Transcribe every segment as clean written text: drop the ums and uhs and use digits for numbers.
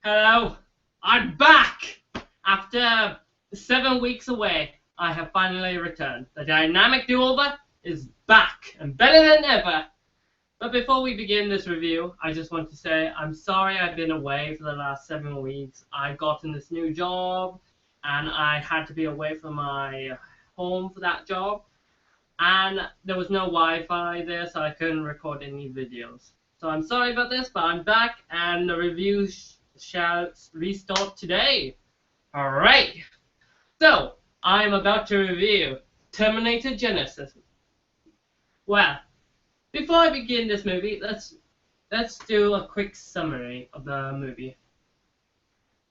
Hello, I'm back! After 7 weeks away, I have finally returned. The dynamic do-over is back and better than ever. But before we begin this review, I just want to say I'm sorry I've been away for the last 7 weeks. I've gotten this new job and I had to be away from my home for that job. And there was no Wi-Fi there, so I couldn't record any videos. So I'm sorry about this, but I'm back and the review shall restart today. Alright, so I'm about to review Terminator Genisys. Well, before I begin this movie, let's do a quick summary of the movie.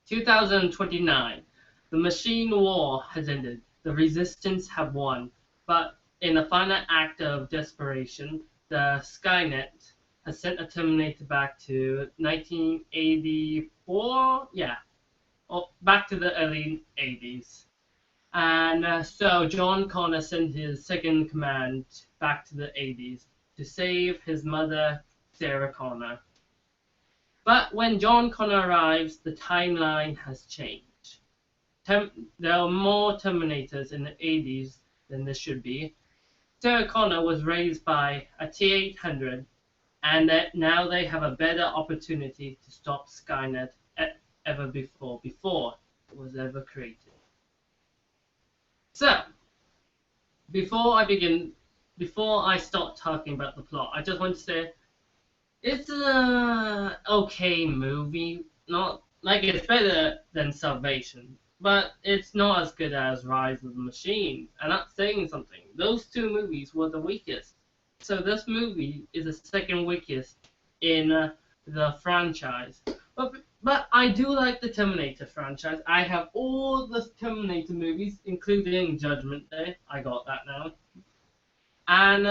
2029. The machine war has ended. The resistance have won. But in a final act of desperation, the Skynet has sent a Terminator back to 1984. Yeah, back to the early 80s. And so John Connor sent his second command back to the 80s to save his mother, Sarah Connor. But when John Connor arrives, the timeline has changed. There are more Terminators in the 80s than there should be. Sarah Connor was raised by a T-800, and that now they have a better opportunity to stop Skynet ever before it was ever created. So, before I start talking about the plot, I just want to say it's an okay movie. Not like it's better than Salvation, but it's not as good as Rise of the Machines. And that's saying something. Those two movies were the weakest. So this movie is the second weakest in the franchise. But I do like the Terminator franchise. I have all the Terminator movies, including Judgment Day. I got that now. And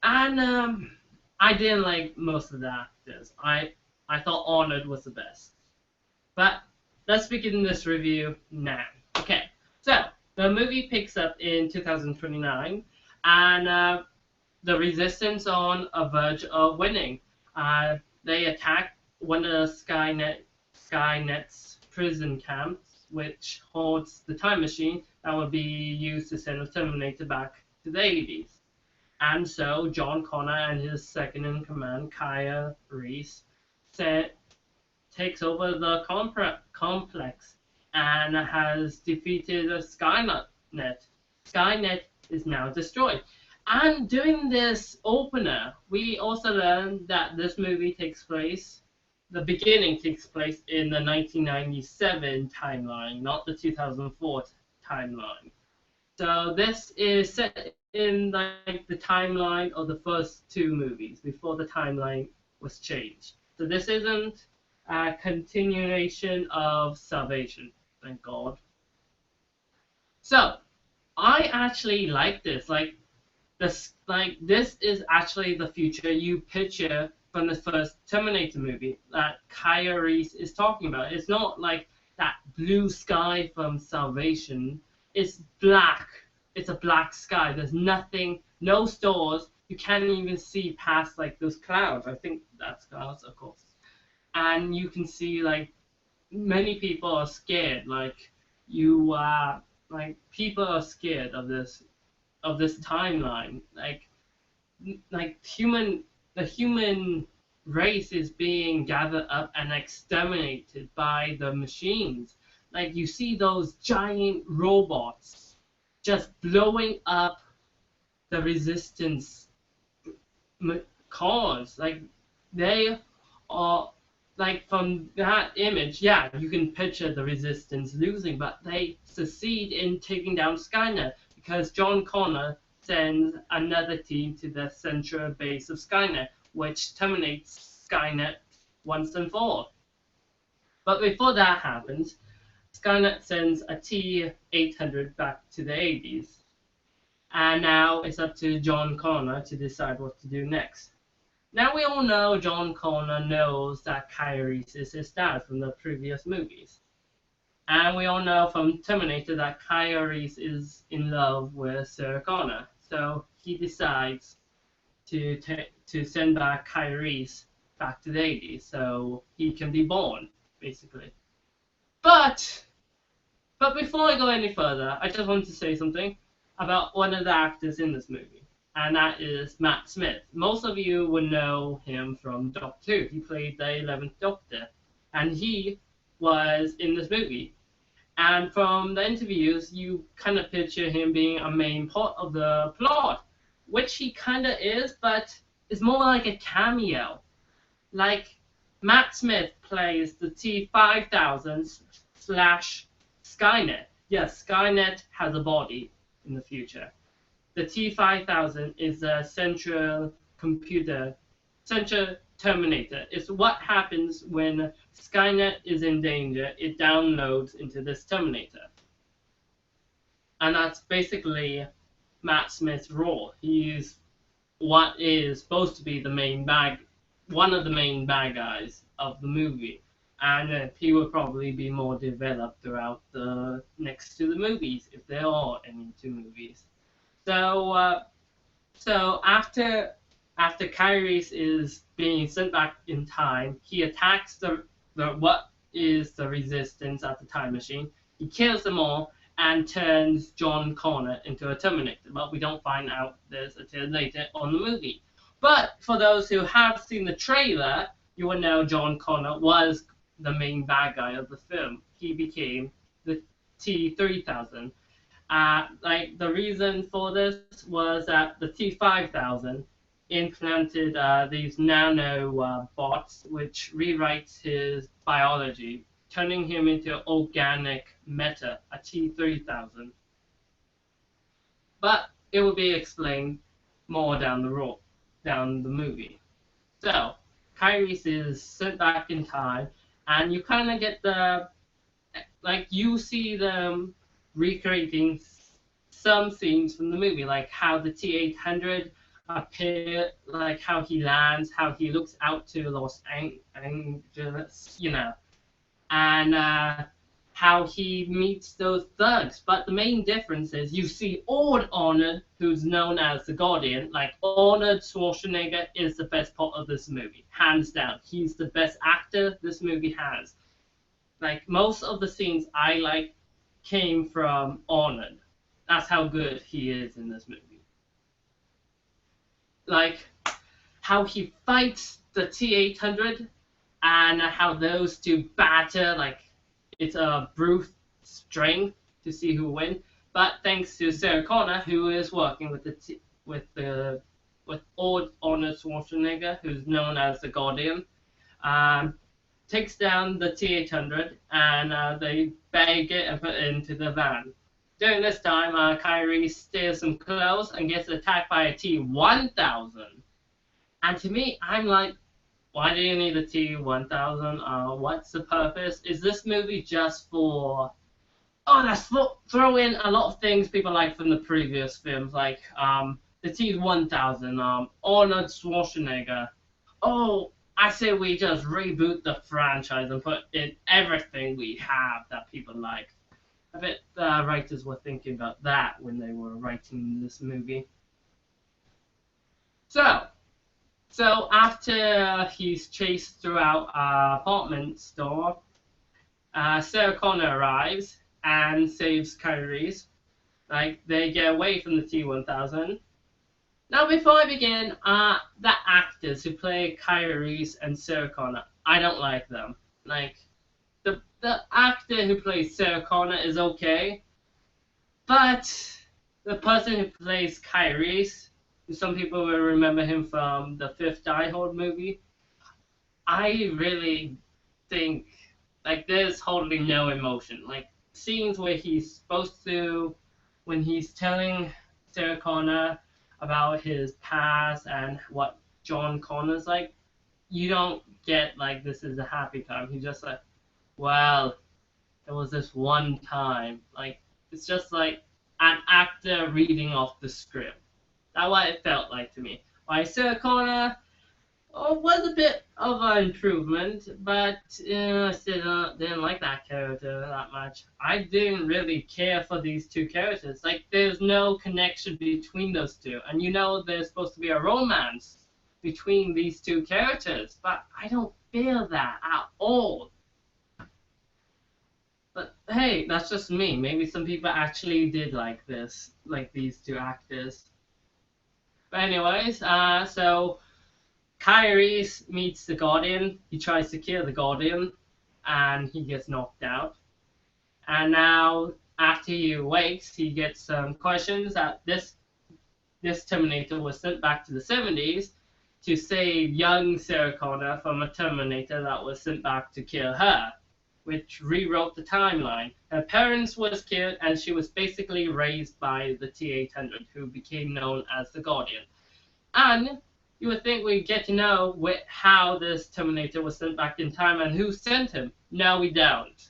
I didn't like most of the actors. I thought Arnold was the best. But let's begin this review now. Okay, so the movie picks up in 2029, and the Resistance on a verge of winning. They attack one of Skynet's prison camps, which holds the time machine that would be used to send the Terminator back to the 80s. And so John Connor and his second in command, Kaya Reese, takes over the complex and has defeated Skynet. Skynet is now destroyed. And during this opener, we also learned that this movie the beginning takes place in the 1997 timeline, not the 2004 timeline. So this is set in like the timeline of the first two movies before the timeline was changed. So this isn't a continuation of Salvation, thank God. So I actually like this. This is actually the future you picture from the first Terminator movie that Kaya Reese is talking about. It's not like that blue sky from Salvation. It's black. It's a black sky. There's nothing, no stars. You can't even see past like those clouds. I think that's clouds, of course. And you can see like many people are scared. People are scared of this timeline. The human race is being gathered up and exterminated by the machines. Like you see those giant robots just blowing up the resistance cars. Like they are like from that image, yeah, you can picture the resistance losing, but they succeed in taking down Skynet because John Connor sends another team to the central base of Skynet, which terminates Skynet once and for all. But before that happens, Skynet sends a T-800 back to the 80s. And now it's up to John Connor to decide what to do next. Now we all know John Connor knows that Kaya Reese is his dad from the previous movies. And we all know from Terminator that Kaya Reese is in love with Sarah Connor. So he decides to send back Kaya Reese back to the 80s, so he can be born, basically. But before I go any further, I just want to say something about one of the actors in this movie, and that is Matt Smith. Most of you would know him from Doctor Who. He played the 11th Doctor, and he was in this movie. And from the interviews, you kind of picture him being a main part of the plot, which he kind of is, but it's more like a cameo. Like, Matt Smith plays the T-5000 slash Skynet. Yes, Skynet has a body in the future. The T-5000 is a central Terminator. It's what happens when Skynet is in danger. It downloads into this Terminator. And that's basically Matt Smith's role. He's what is supposed to be one of the main bad guys of the movie. And he will probably be more developed throughout the next to the movies, if there are any two movies. So after Kyrie's is being sent back in time, he attacks the what is the resistance at the time machine. He kills them all and turns John Connor into a Terminator. But we don't find out this until later on the movie. But for those who have seen the trailer, you will know John Connor was the main bad guy of the film. He became the T-3000. Like, the reason for this was that the T-5000 implanted these nano bots, which rewrites his biology, turning him into organic matter, a T-3000. But it will be explained more down the movie. So, Kyrie's is sent back in time, and you kind of get you see them recreating some scenes from the movie, like how the T-800 appear, like how he lands, how he looks out to Los Angeles, and how he meets those thugs. But the main difference is you see Arnold, who's known as the Guardian. Like, Arnold Schwarzenegger is the best part of this movie, hands down. He's the best actor this movie has. Like, most of the scenes I like came from Arnold. That's how good he is in this movie. Like, how he fights the T-800 and how those two batter, like, it's a brute strength to see who wins. But thanks to Sarah Connor, who is working with Arnold Schwarzenegger, who's known as the Guardian, takes down the T-800, and they bag it and put it into the van. During this time, Kyrie steals some clothes and gets attacked by a T-1000. And to me, I'm like, why do you need a T-1000? What's the purpose? Is this movie just for... Oh, let's throw in a lot of things people like from the previous films, like the T-1000, Arnold Schwarzenegger. Oh, I say we just reboot the franchise and put in everything we have that people like. I bet the writers were thinking about that when they were writing this movie. So after he's chased throughout an apartment store, Sarah Connor arrives and saves Kyrie's. Like, they get away from the T-1000. Now, before I begin, the actors who play Kyrie's and Sarah Connor, I don't like them. Like, the actor who plays Sarah Connor is okay, but the person who plays Kyrie's, some people will remember him from the fifth Die Hard movie, I really think, like, there's hardly no emotion. Like, scenes where he's supposed to, when he's telling Sarah Connor about his past and what John Connor's like, you don't get, like, this is a happy time. He's just like, well, there was this one time. Like, it's just like an actor reading off the script. That's what it felt like to me. Why Sarah Connor was a bit of an improvement, but I still didn't like that character that much. I didn't really care for these two characters. Like, there's no connection between those two. And you know there's supposed to be a romance between these two characters, but I don't feel that at all. But hey, that's just me. Maybe some people actually did like this, like these two actors. But anyways, so Kyrie's meets the Guardian. He tries to kill the Guardian, and he gets knocked out. And now, after he awakes, he gets some questions that this Terminator was sent back to the 70s to save young Sarah Connor from a Terminator that was sent back to kill her, which rewrote the timeline. Her parents was killed, and she was basically raised by the T-800, who became known as the Guardian. And you would think we'd get to know how this Terminator was sent back in time and who sent him. No, we don't.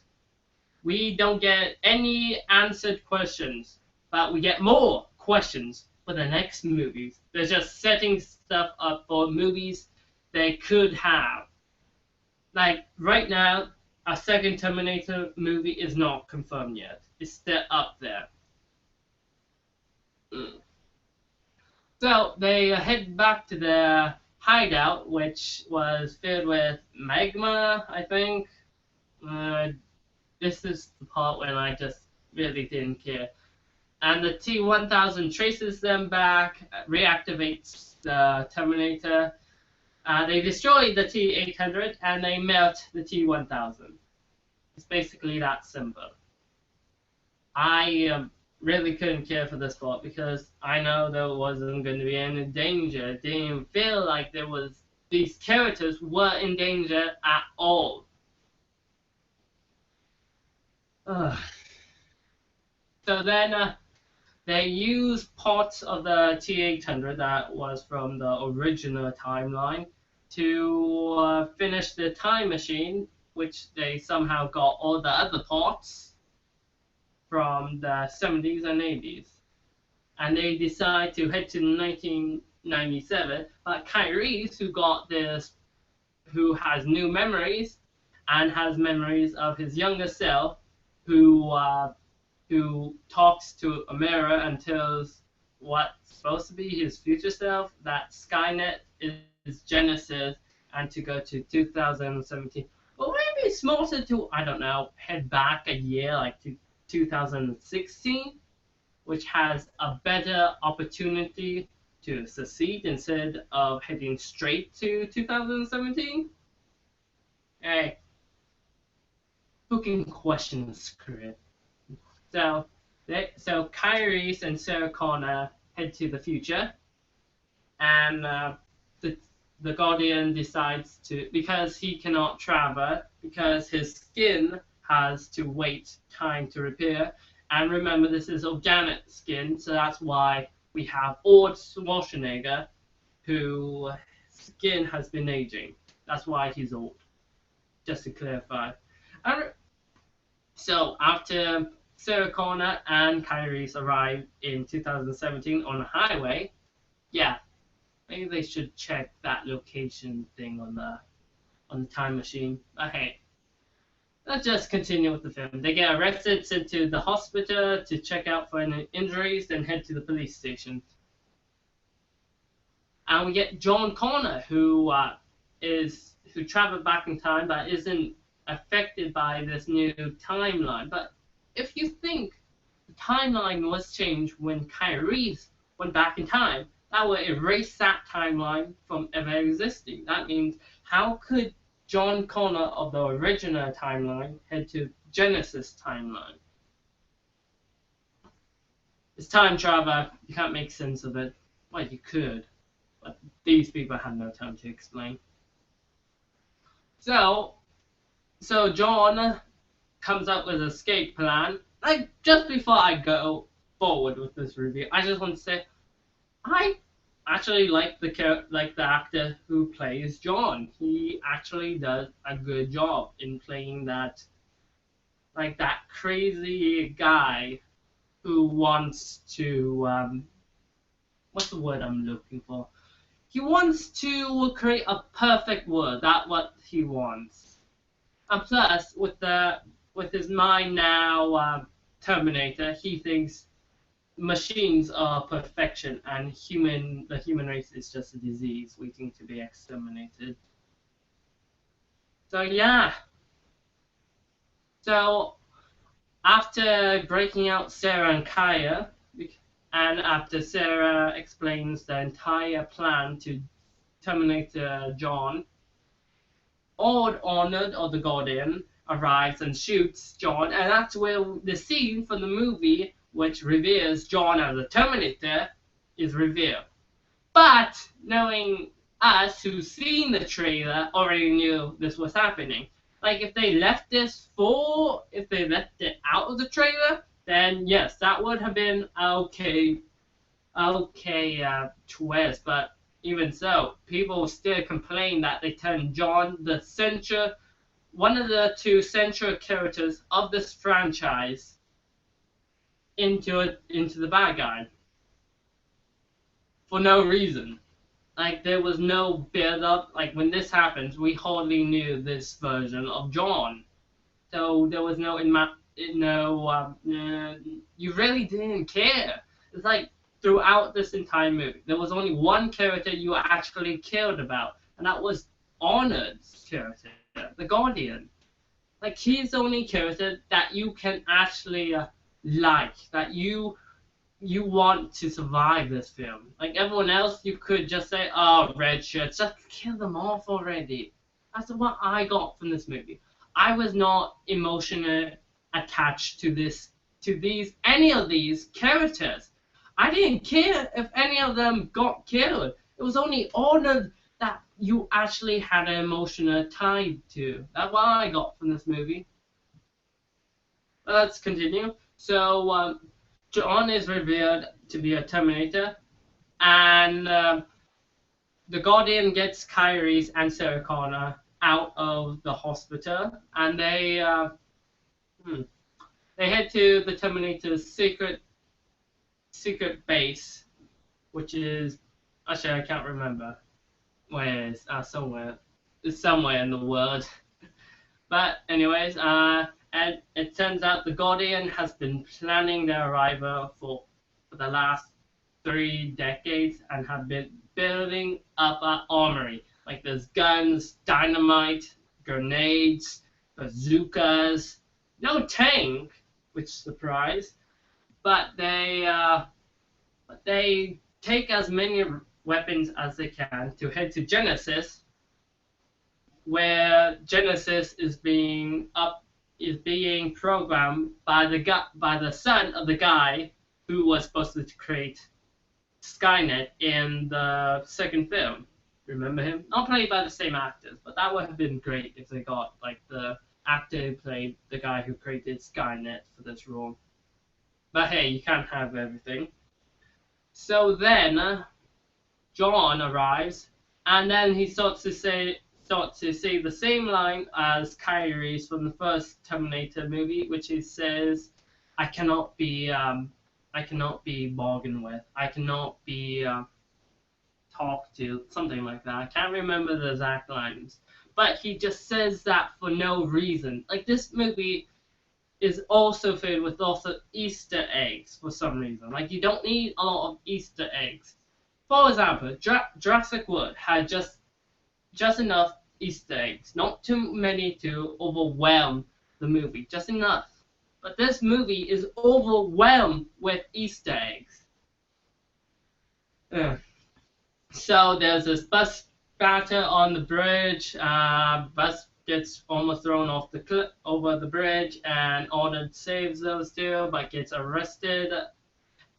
We don't get any answered questions, but we get more questions for the next movies. They're just setting stuff up for movies they could have. Like, right now, a second Terminator movie is not confirmed yet. It's still up there. So they head back to their hideout, which was filled with magma, I think. This is the part when I just really didn't care. And the T-1000 traces them back, reactivates the Terminator. They destroy the T-800, and they melt the T-1000. It's basically that simple. I really couldn't care for this part because I know there wasn't going to be any danger. It didn't even feel like these characters were in danger at all. So then they use parts of the T-800 that was from the original timeline to finish the time machine, which they somehow got all the other parts from the 70s and 80s. And they decide to head to 1997, but Kyrie's, who has new memories and has memories of his younger self, who talks to a mirror and tells what's supposed to be his future self that Skynet is Genisys and to go to 2017. Well, maybe it's smarter to, I don't know, head back a year, like to 2016, which has a better opportunity to succeed instead of heading straight to 2017. Hey, who can question the script? So Kyrie's and Sarah Connor head to the future, and the Guardian decides to, because he cannot travel, because his skin has to wait time to repair. And remember, this is organic skin, so that's why we have old Schwarzenegger, whose skin has been aging. That's why he's old. Just to clarify. So after Sarah Connor and Kyrie's arrive in 2017 on the highway, yeah, maybe they should check that location thing on the time machine. But hey, let's just continue with the film. They get arrested, sent to the hospital to check out for any injuries, then head to the police station. And we get John Connor, who traveled back in time but isn't affected by this new timeline. But if you think the timeline was changed when Kyrie went back in time, that would erase that timeline from ever existing. That means, how could John Connor of the original timeline head to Genisys timeline? It's time travel. You can't make sense of it. Well, you could, but these people had no time to explain. So John comes up with an escape plan. Like, just before I go forward with this review, I just want to say I actually like the actor who plays John. He actually does a good job in playing that crazy guy who wants to what's the word I'm looking for? He wants to create a perfect world. That's what he wants. And plus, with his mind now Terminator, he thinks machines are perfection, and the human race is just a disease waiting to be exterminated. So yeah. So after breaking out Sarah and Kaya, and after Sarah explains the entire plan to terminate John, Odd Honored of the Guardian arrives and shoots John, and that's where the scene from the movie, which reveals John as a Terminator, is revealed. But knowing us who've seen the trailer already knew this was happening. Like if they left it out of the trailer, then yes, that would have been okay twist. But even so, people still complain that they turned John, one of the two central characters of this franchise, into the bad guy for no reason. Like there was no build up. Like when this happens, we hardly knew this version of John, so there was you really didn't care. It's like throughout this entire movie, there was only one character you actually cared about, and that was Honored's character, the Guardian. Like he's the only character that you can actually that you want to survive this film. Like everyone else, you could just say, "Oh, red shirts, just kill them off already." That's what I got from this movie. I was not emotionally attached to any of these characters. I didn't care if any of them got killed. It was only Honored that you actually had an emotional tie to. That's what I got from this movie. Let's continue. So, John is revealed to be a Terminator, and the Guardian gets Kyrie's and Sarah Connor out of the hospital, and they head to the Terminator's secret base, which is actually I can't remember where it is. Somewhere. It's somewhere in the world. But anyways, and it turns out the Guardian has been planning their arrival for the last 3 decades and have been building up an armory. Like there's guns, dynamite, grenades, bazookas, no tank, which surprise, but they take as many weapons as they can to head to Genisys, where Genisys is being programmed by the son of the guy who was supposed to create Skynet in the second film. Remember him? Not played by the same actors, but that would have been great if they got like the actor who played the guy who created Skynet for this role. But hey, you can't have everything. So then John arrives, and then he starts to say the same line as Kyrie's from the first Terminator movie, which he says, "I cannot be bargained with. I cannot be talked to," something like that. I can't remember the exact lines, but he just says that for no reason. Like this movie is also filled with lots of Easter eggs for some reason. Like you don't need a lot of Easter eggs. For example, Jurassic World had just enough Easter eggs, not too many to overwhelm the movie, just enough. But this movie is overwhelmed with Easter eggs. So there's this bus battle on the bridge. Bus gets almost thrown off the cliff over the bridge, and Honored saves those two, but gets arrested.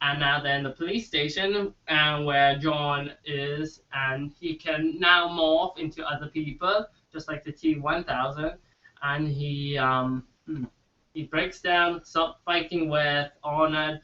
And now they're in the police station, where John is, and he can now morph into other people, just like the T-1000. And he breaks down, stops fighting with Honored.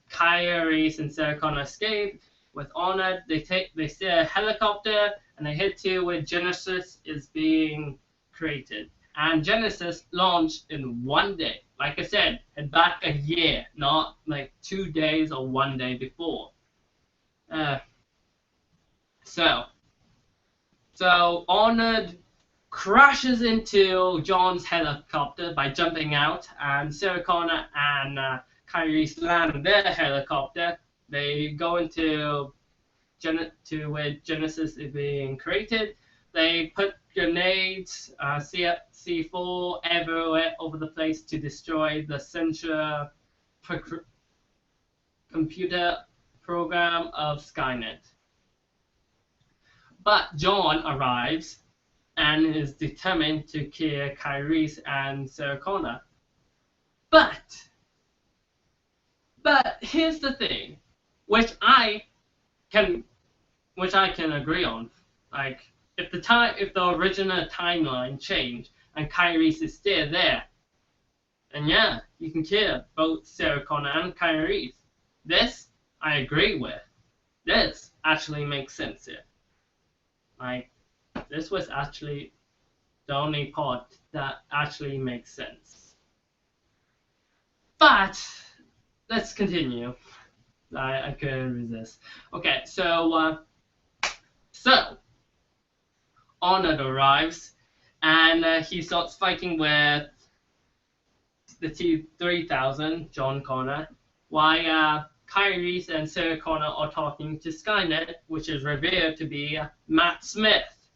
Kaya, Reese, and Sarah Connor escape. With Honored, they steal a helicopter, and they head to where Genisys is being created. And Genisys launched in 1 day. Like I said, head back a year, not like 2 days or 1 day before. So Honored crashes into John's helicopter by jumping out, and Sarah Connor and Kyrie's land their helicopter, they go into to where Genisys is being created. They put grenades, C4 everywhere over the place to destroy the central computer program of Skynet. But John arrives and is determined to kill Kyrie's and Sarah Connor. But here's the thing, which I can agree on. Like, if the original timeline changed and Kyrie's is still there, then yeah, you can kill both Sarah Connor and Kyrie's. This I agree with. This actually makes sense here. Like, this was actually the only part that actually makes sense. But let's continue. I couldn't resist. Okay, so Arnold arrives and he starts fighting with the T-3000, John Connor, while Kyrie's and Sarah Connor are talking to Skynet, which is revealed to be Matt Smith,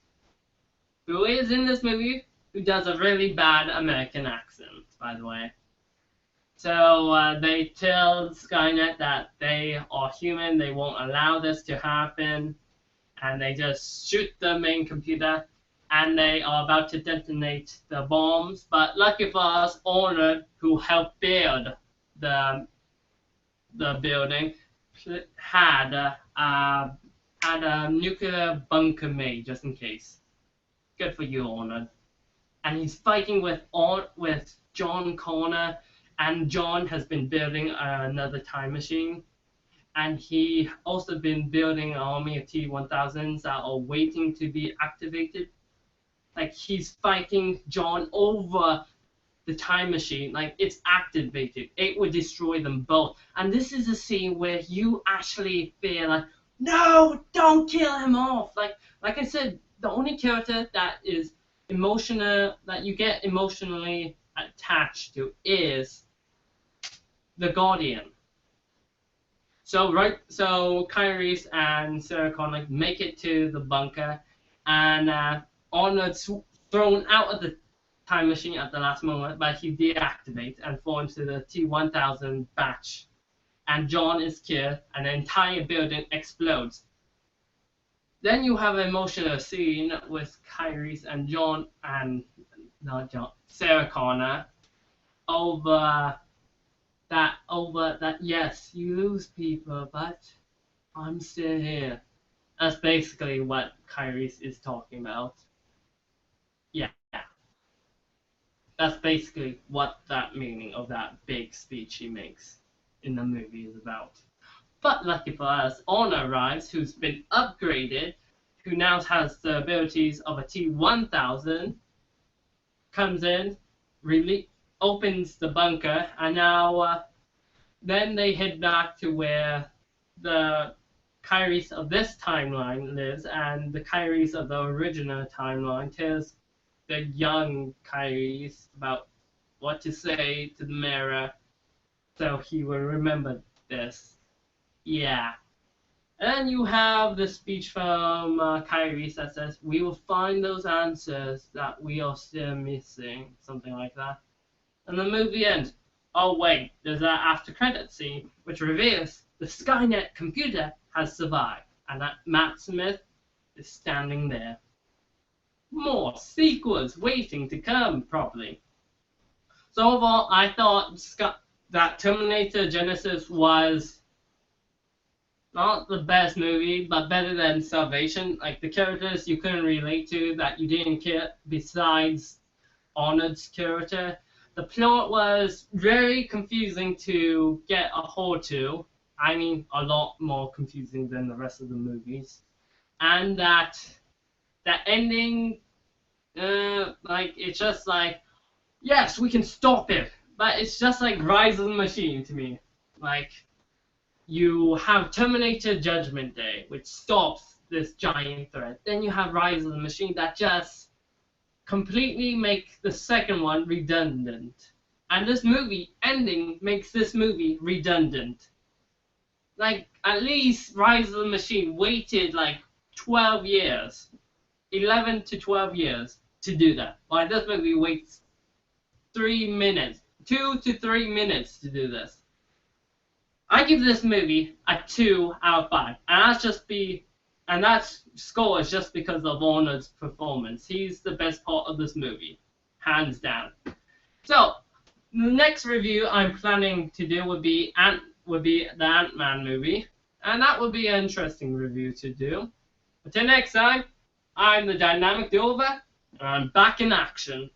who is in this movie, who does a really bad American accent, by the way. So they tell Skynet that they are human, they won't allow this to happen, and they just shoot the main computer, and they are about to detonate the bombs. But lucky for us, Arnold, who helped build the building, had a nuclear bunker made just in case. Good for you, Arnold. And he's fighting with John Connor, and John has been building another time machine. And he also been building an army of T-1000s that are waiting to be activated. Like, he's fighting John over the time machine. Like, it's activated. It would destroy them both. And this is a scene where you actually feel like, no, don't kill him off. Like I said, the only character that is emotional, that you get emotionally attached to, is the Guardian. So Kyrie's and Sarah Connor make it to the bunker, and Arnold's thrown out of the time machine at the last moment, but he deactivates and falls into the T-1000 batch. And John is killed, and the entire building explodes. Then you have an emotional scene with Kyrie's and Sarah Connor over that, yes, you lose people, but I'm still here. That's basically what Kyrie's is talking about. Yeah. That's basically what that meaning of that big speech he makes in the movie is about. But lucky for us, Arnold arrives, who's been upgraded, who now has the abilities of a T-1000, comes in, opens the bunker, and now then they head back to where the Kyrie's of this timeline lives, and the Kyrie's of the original timeline tells the young Kyrie's about what to say to the mirror, so he will remember this. Yeah. And you have the speech from Kyrie's that says, "We will find those answers that we are still missing," something like that. And the movie ends. Oh wait, there's that after credit scene which reveals the Skynet computer has survived, and that Matt Smith is standing there. More sequels waiting to come, probably. So overall, I thought that Terminator Genisys was not the best movie, but better than Salvation. Like, the characters you couldn't relate to, that you didn't care, besides Arnold's character. The plot was very confusing to get a hold to. I mean, a lot more confusing than the rest of the movies. And that ending, it's just like, yes, we can stop it. But it's just like Rise of the Machine to me. Like, you have Terminator Judgment Day, which stops this giant threat. Then you have Rise of the Machine that just completely make the second one redundant. And this movie ending makes this movie redundant. Like, at least Rise of the Machine waited like 12 years, 11 to 12 years to do that. Like, this movie waits 3 minutes, 2 to 3 minutes to do this. I give this movie a 2 out of 5, and that score is just because of Arnold's performance. He's the best part of this movie, hands down. So, the next review I'm planning to do would be the Ant-Man movie, and that would be an interesting review to do. Until next time, I'm the Dynamic Dover, and I'm back in action.